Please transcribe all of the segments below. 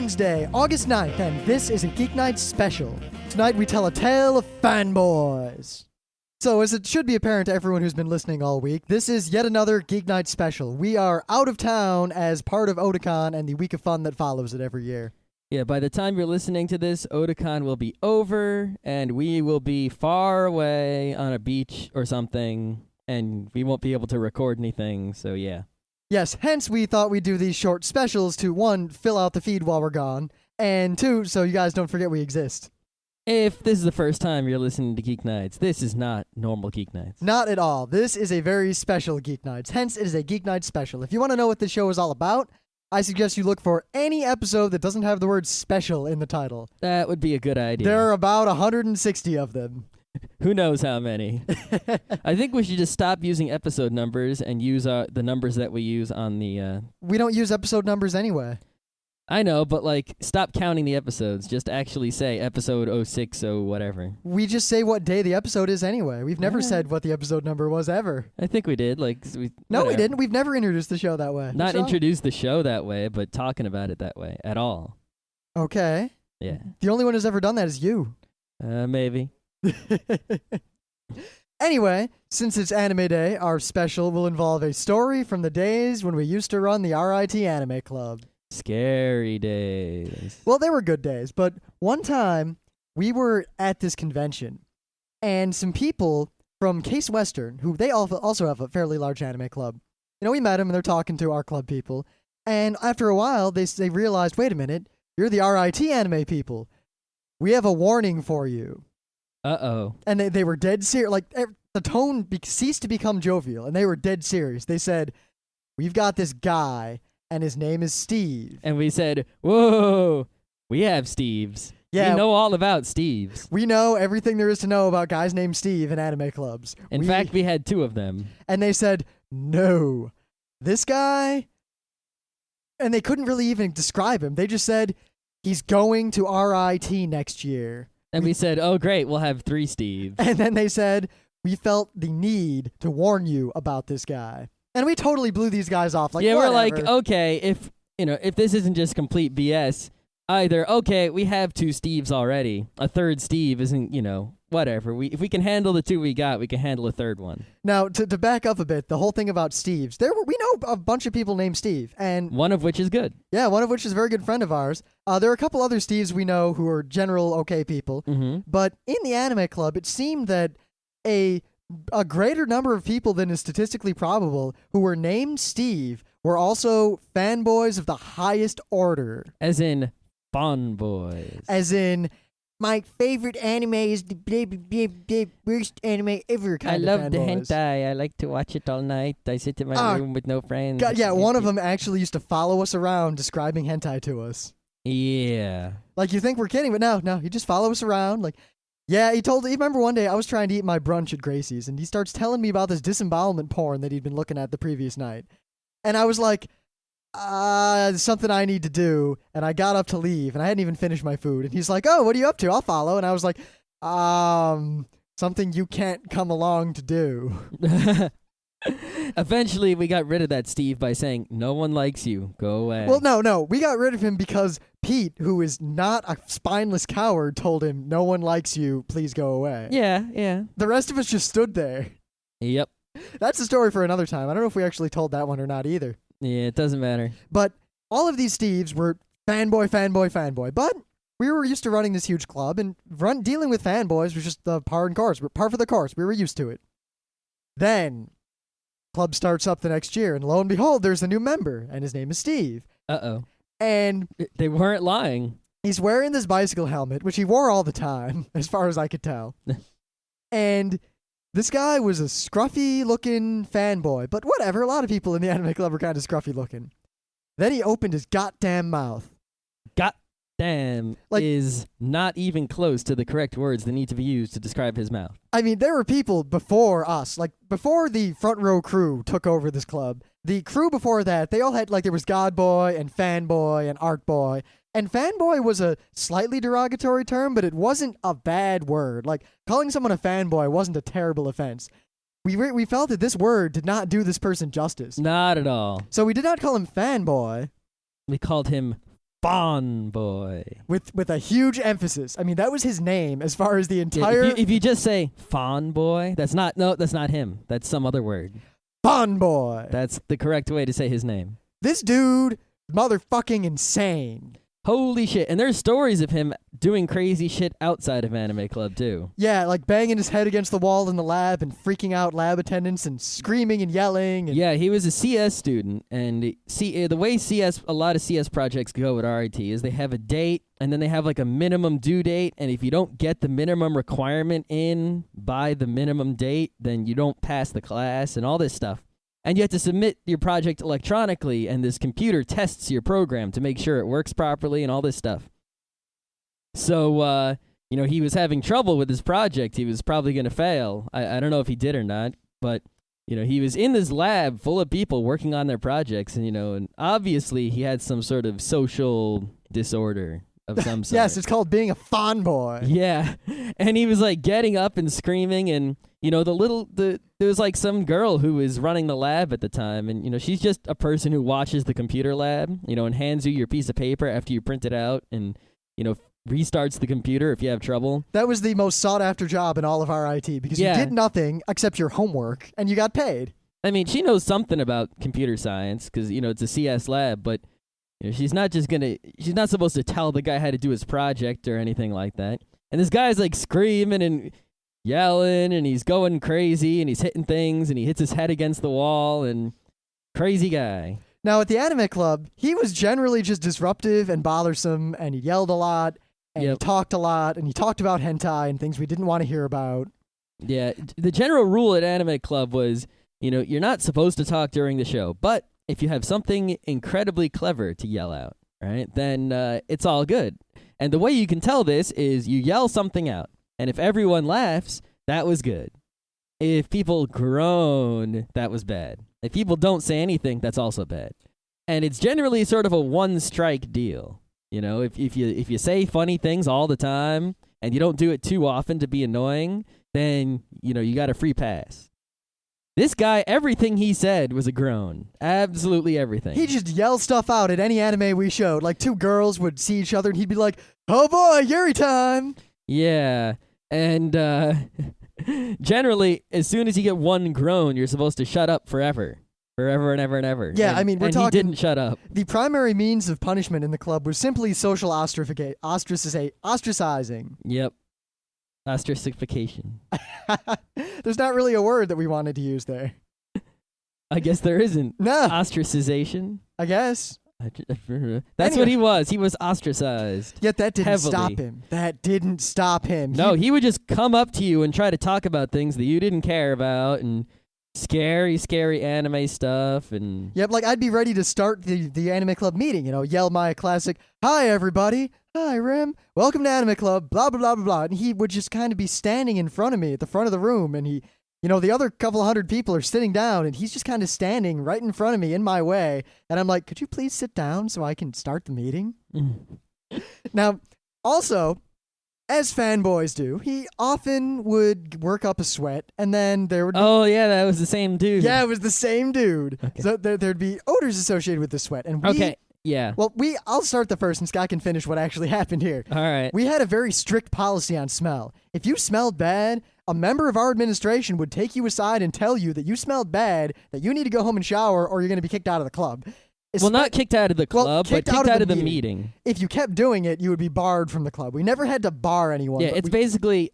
Wednesday, August 9th, and this is a Geeknights special. Tonight we tell a tale of fanboys. So, as it should be apparent to everyone who's been listening all week, this is yet another Geeknights special. We are out of town as part of Otakon and the week of fun that follows it every year. Yeah, by the time you're listening to this, Otakon will be over, and we will be far away on a beach or something, and we won't be able to record anything, so yeah. Yes, hence we thought we'd do these short specials to, 1, fill out the feed while we're gone, and 2, so you guys don't forget we exist. If this is the first time you're listening to Geeknights, this is not normal Geeknights. Not at all. This is a very special Geeknights, hence it is a Geeknights special. If you want to know what this show is all about, I suggest you look for any episode that doesn't have the word special in the title. That would be a good idea. There are about 160 of them. Who knows how many? I think we should just stop using episode numbers and use the numbers that we use on the... We don't use episode numbers anyway. I know, but stop counting the episodes. Just actually say episode 06 or whatever. We just say what day the episode is anyway. We've never said what the episode number was ever. I think we did. No, we didn't. We've never introduced the show that way. Not introduced the show that way, but talking about it that way at all. Okay. Yeah. The only one who's ever done that is you. Maybe. Anyway, since it's Anime Day, our special will involve a story from the days when we used to run the RIT Anime Club. Scary days. Well, they were good days, but one time we were at this convention, and some people from Case Western, who they also have a fairly large anime club, we met them and they're talking to our club people, and after a while they realized, wait a minute, you're the RIT anime people. We have a warning for you. Uh-oh. And they were dead serious. The tone ceased to become jovial, and they were dead serious. They said, we've got this guy, and his name is Steve. And we said, whoa, we have Steves. Yeah. We know all about Steves. We know everything there is to know about guys named Steve in anime clubs. In fact, we had 2 of them. And they said, no, this guy... And they couldn't really even describe him. They just said, he's going to RIT next year. And we said, oh, great, we'll have 3 Steves. And then they said, we felt the need to warn you about this guy. And we totally blew these guys off. Yeah, whatever. we're like, okay, if this isn't just complete BS, either, okay, we have 2 Steves already. A third Steve isn't, whatever. If we can handle the 2 we got, we can handle a third one. Now, to back up a bit, the whole thing about Steves, we know a bunch of people named Steve. And one of which is good. Yeah, one of which is a very good friend of ours. There are a couple other Steves we know who are general okay people. Mm-hmm. But in the anime club, it seemed that a greater number of people than is statistically probable who were named Steve were also fanboys of the highest order. As in fanboys. As in, my favorite anime is the worst anime ever kind of I love fanboys. the hentai. I like to watch it all night. I sit in my room with no friends. God, yeah, one of them actually used to follow us around describing hentai to us. Yeah. You think we're kidding, but no, he just follow us around. You remember one day I was trying to eat my brunch at Gracie's, and he starts telling me about this disembowelment porn that he'd been looking at the previous night. And I was like, something I need to do, and I got up to leave, and I hadn't even finished my food, and he's like, oh, what are you up to? I'll follow. And I was like, something you can't come along to do. Eventually, we got rid of that Steve by saying, no one likes you. Go away. Well, no. We got rid of him because Pete, who is not a spineless coward, told him, no one likes you. Please go away. Yeah. The rest of us just stood there. Yep. That's a story for another time. I don't know if we actually told that one or not either. Yeah, it doesn't matter. But all of these Steves were fanboy. But we were used to running this huge club, and dealing with fanboys was just the par for the course. We were used to it. Then... club starts up the next year, and lo and behold, there's a new member, and his name is Steve. Uh-oh. And they weren't lying. He's wearing this bicycle helmet, which he wore all the time, as far as I could tell. And this guy was a scruffy-looking fanboy, but whatever, a lot of people in the anime club were kind of scruffy-looking. Then he opened his goddamn mouth. Goddamn is not even close to the correct words that need to be used to describe his mouth. I mean, there were people before us, before the front row crew took over this club. The crew before that, they all had, there was Godboy and Fanboy and Artboy. And fanboy was a slightly derogatory term, but it wasn't a bad word. Calling someone a fanboy wasn't a terrible offense. We felt that this word did not do this person justice. Not at all. So we did not call him fanboy. We called him FANboy. with a huge emphasis. I mean, that was his name as far as the Yeah, entire if you just say FANboy, that's not him. That's some other word. FANboy. That's the correct way to say his name. This dude, motherfucking insane. Holy shit. And there's stories of him doing crazy shit outside of Anime Club, too. Yeah, like banging his head against the wall in the lab and freaking out lab attendants and screaming and yelling. And Yeah, he was a CS student. And the way a lot of CS projects go at RIT is they have a date, and then they have like a minimum due date. And if you don't get the minimum requirement in by the minimum date, then you don't pass the class and all this stuff. And you have to submit your project electronically, and this computer tests your program to make sure it works properly and all this stuff. So, he was having trouble with his project. He was probably going to fail. I don't know if he did or not, but, he was in this lab full of people working on their projects, and obviously he had some sort of social disorder of some sort. yes, it's called being a FANboy. Yeah, and he was like getting up and screaming, and there was like some girl who was running the lab at the time, and she's just a person who watches the computer lab, and hands you your piece of paper after you print it out, and restarts the computer if you have trouble. That was the most sought after job in all of RIT because you did nothing except your homework and you got paid. I mean, she knows something about computer science because it's a CS lab, but she's not supposed to tell the guy how to do his project or anything like that. And this guy's like screaming and yelling, and he's going crazy, and he's hitting things, and he hits his head against the wall, and crazy guy. Now, at the Anime Club, he was generally just disruptive and bothersome, and he yelled a lot, and he talked a lot, and he talked about hentai and things we didn't want to hear about. Yeah, the general rule at Anime Club was, you're not supposed to talk during the show, but if you have something incredibly clever to yell out, right, then it's all good. And the way you can tell this is you yell something out. And if everyone laughs, that was good. If people groan, that was bad. If people don't say anything, that's also bad. And it's generally sort of a one-strike deal. If you say funny things all the time and you don't do it too often to be annoying, then, you got a free pass. This guy, everything he said was a groan. Absolutely everything. He just yelled stuff out at any anime we showed. Like two girls would see each other and he'd be like, "Oh boy, Yuri time." Yeah, and generally, as soon as you get one groan, you're supposed to shut up forever. Forever and ever and ever. Yeah, and we're talking... he didn't shut up. The primary means of punishment in the club was simply social ostracizing. Yep. Ostracification. There's not really a word that we wanted to use there. I guess there isn't. No. Ostracization? I guess. That's what he was. He was ostracized. Yet that didn't heavily. stop him. That didn't stop him. No, he would just come up to you and try to talk about things that you didn't care about and scary anime stuff. And yep, like I'd be ready to start the Anime Club meeting, yell my classic, "Hi, everybody. Hi, Rem. Welcome to Anime Club, blah, blah, blah, blah, blah." And he would just kind of be standing in front of me at the front of the room, and he... the other couple hundred people are sitting down, and he's just kind of standing right in front of me in my way. And I'm like, "Could you please sit down so I can start the meeting?" Now, also, as fanboys do, he often would work up a sweat, and then there would be... Oh, yeah, that was the same dude. Yeah, it was the same dude. Okay. So there'd be odors associated with the sweat. And Okay, yeah. Well, I'll start the first, and Scott can finish what actually happened here. All right. We had a very strict policy on smell. If you smelled bad, a member of our administration would take you aside and tell you that you smelled bad, that you need to go home and shower, or you're going to be kicked out of the club. Well, not kicked out of the club, but kicked out of the meeting. If you kept doing it, you would be barred from the club. We never had to bar anyone. Yeah, it's basically,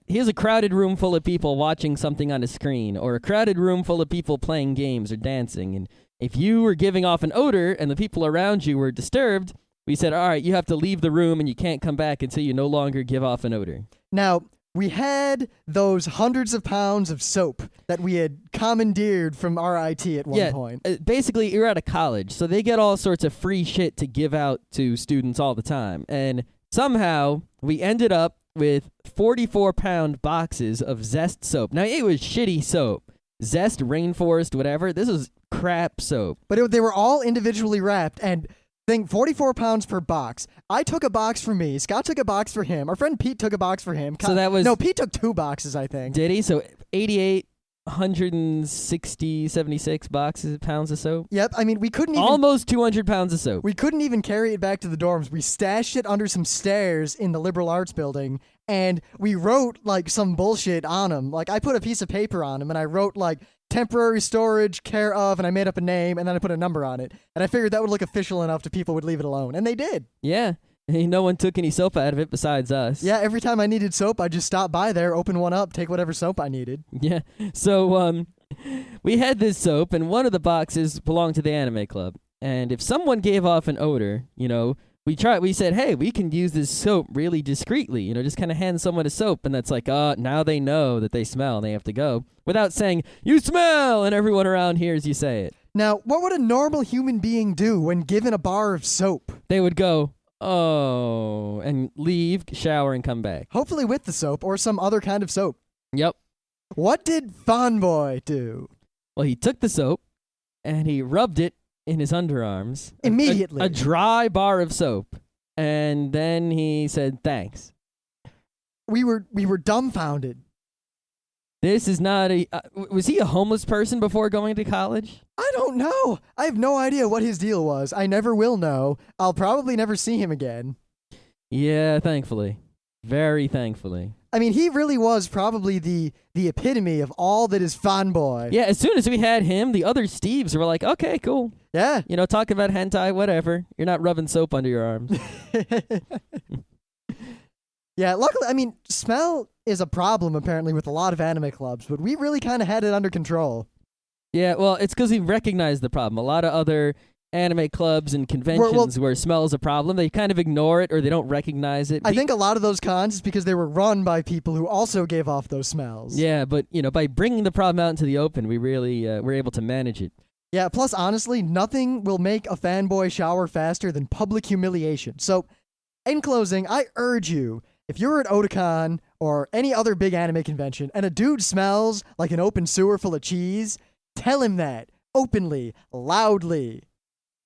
here's a crowded room full of people watching something on a screen, or a crowded room full of people playing games or dancing, and if you were giving off an odor and the people around you were disturbed, we said, all right, you have to leave the room and you can't come back until you no longer give off an odor. Now, we had those hundreds of pounds of soap that we had commandeered from RIT at one point. Basically, you're out of college, so they get all sorts of free shit to give out to students all the time. And somehow, we ended up with 44-pound boxes of Zest soap. Now, it was shitty soap. Zest, Rainforest, whatever. This was crap soap. But they were all individually wrapped, and... 44 pounds per box. I took a box for me. Scott took a box for him. Our friend Pete took a box for him. So that was... No, Pete took 2 boxes, I think. Did he? So 88 160, 76 pounds of soap. Yep. I mean, we couldn't even Almost 200 pounds of soap. we couldn't even carry it back to the dorms. We stashed it under some stairs in the liberal arts building, and we wrote like some bullshit on them. Like I put a piece of paper on them, and I wrote like temporary storage, care of, and I made up a name, and then I put a number on it. And I figured that would look official enough to people would leave it alone, and they did. Yeah. No one took any soap out of it besides us. Yeah, every time I needed soap, I just stopped by there, open one up, take whatever soap I needed. Yeah. So we had this soap, and one of the boxes belonged to the anime club. And if someone gave off an odor, we said, hey, we can use this soap really discreetly, just kind of hand someone a soap, and that's like, now they know that they smell and they have to go, without saying, you smell, and everyone around hears you say it. Now, what would a normal human being do when given a bar of soap? They would go, oh, and leave, shower, and come back. Hopefully with the soap or some other kind of soap. Yep. What did FANboy do? Well, he took the soap, and he rubbed it in his underarms. Immediately. A dry bar of soap. And then he said, thanks. We were dumbfounded. This is not a... was he a homeless person before going to college? I don't know. I have no idea what his deal was. I never will know. I'll probably never see him again. Yeah, thankfully. Very thankfully. I mean, he really was probably the epitome of all that is FANboy. Yeah, as soon as we had him, the other Steves were like, okay, cool. Yeah. Talking about hentai, whatever. You're not rubbing soap under your arms. Yeah, luckily, I mean, smell is a problem apparently with a lot of anime clubs, but we really kind of had it under control. Yeah, well, it's because we recognized the problem. A lot of other anime clubs and conventions where smell is a problem, they kind of ignore it or they don't recognize it. I think a lot of those cons is because they were run by people who also gave off those smells. Yeah, but, by bringing the problem out into the open, we really were able to manage it. Yeah, plus, honestly, nothing will make a fanboy shower faster than public humiliation. So, in closing, I urge you, if you're at Otakon or any other big anime convention and a dude smells like an open sewer full of cheese, tell him that openly, loudly.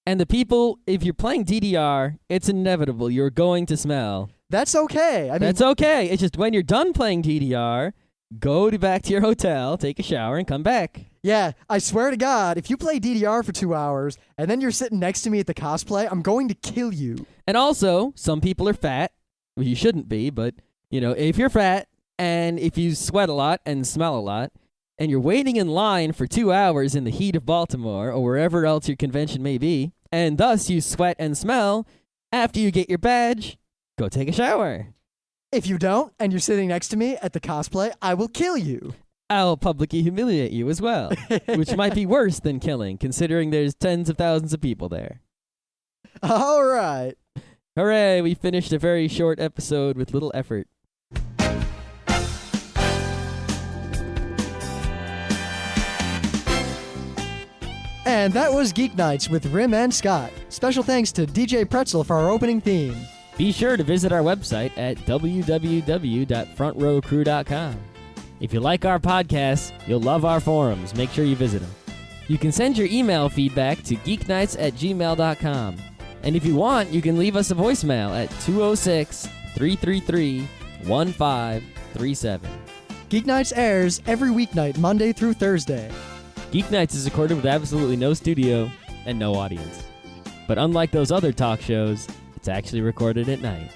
And the people, if you're playing DDR, it's inevitable. You're going to smell. That's okay. I mean, that's okay. It's just when you're done playing DDR, go back to your hotel, take a shower, and come back. Yeah, I swear to God, if you play DDR for 2 hours and then you're sitting next to me at the cosplay, I'm going to kill you. And also, some people are fat. Well, you shouldn't be, but, if you're fat and if you sweat a lot and smell a lot, and you're waiting in line for 2 hours in the heat of Baltimore or wherever else your convention may be, and thus you sweat and smell, after you get your badge, go take a shower. If you don't, and you're sitting next to me at the cosplay, I will kill you. I'll publicly humiliate you as well, which might be worse than killing, considering there's tens of thousands of people there. All right. Hooray, we finished a very short episode with little effort. And that was Geeknights with Rim and Scott. Special thanks to DJ Pretzel for our opening theme. Be sure to visit our website at www.frontrowcrew.com. If you like our podcasts, you'll love our forums. Make sure you visit them. You can send your email feedback to geeknights@gmail.com. And if you want, you can leave us a voicemail at 206-333-1537. Geeknights airs every weeknight, Monday through Thursday. Geeknights is recorded with absolutely no studio and no audience. But unlike those other talk shows, it's actually recorded at night.